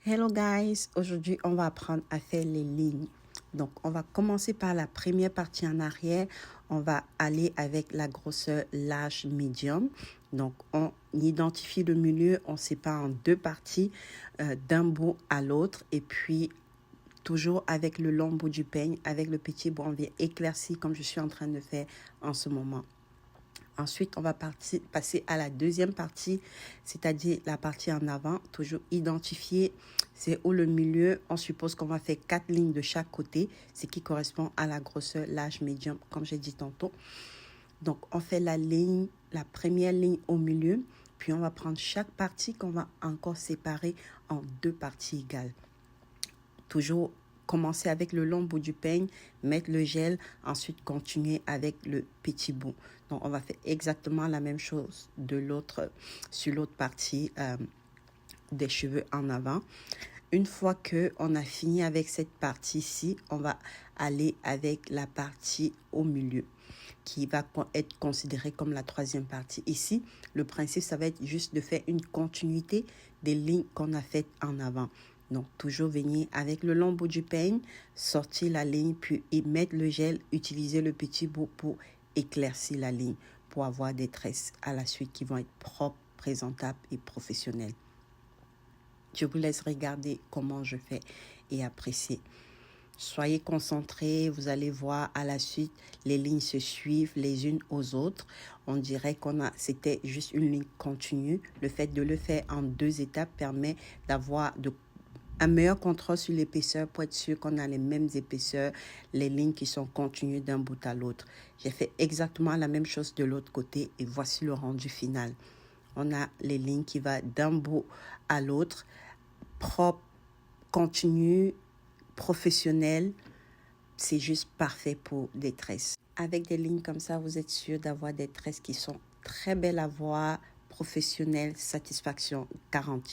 Hello guys, aujourd'hui on va apprendre à faire les lignes. Donc on va commencer par la première partie en arrière. On va aller avec la grosseur large médium. Donc on identifie le milieu, on sépare en deux parties d'un bout à l'autre et puis toujours avec le long bout du peigne, avec le petit bout on vient éclaircir comme je suis en train de faire en ce moment. Ensuite, on va passer à la deuxième partie, c'est-à-dire la partie en avant. Toujours identifier, c'est où le milieu. On suppose qu'on va faire 4 lignes de chaque côté, ce qui correspond à la grosseur large médium, comme j'ai dit tantôt. Donc, on fait la première ligne au milieu, puis on va prendre chaque partie qu'on va encore séparer en deux parties égales. Toujours commencer avec le long bout du peigne, mettre le gel, ensuite continuer avec le petit bout. Donc, on va faire exactement la même chose sur l'autre partie des cheveux en avant. Une fois qu'on a fini avec cette partie-ci, on va aller avec la partie au milieu qui va être considérée comme la troisième partie. Ici, le principe, ça va être juste de faire une continuité des lignes qu'on a faites en avant. Donc, toujours venir avec le long bout du peigne, sortir la ligne, puis mettre le gel, utiliser le petit bout pour éclaircir la ligne, pour avoir des tresses à la suite qui vont être propres, présentables et professionnelles. Je vous laisse regarder comment je fais et apprécier. Soyez concentrés, vous allez voir à la suite, les lignes se suivent les unes aux autres. On dirait c'était juste une ligne continue. Le fait de le faire en deux étapes permet d'avoir un meilleur contrôle sur l'épaisseur pour être sûr qu'on a les mêmes épaisseurs, les lignes qui sont continues d'un bout à l'autre. J'ai fait exactement la même chose de l'autre côté et voici le rendu final. On a les lignes qui vont d'un bout à l'autre, propre, continue, professionnel. C'est juste parfait pour des tresses. Avec des lignes comme ça, vous êtes sûr d'avoir des tresses qui sont très belles à voir, professionnelles, satisfaction garantie.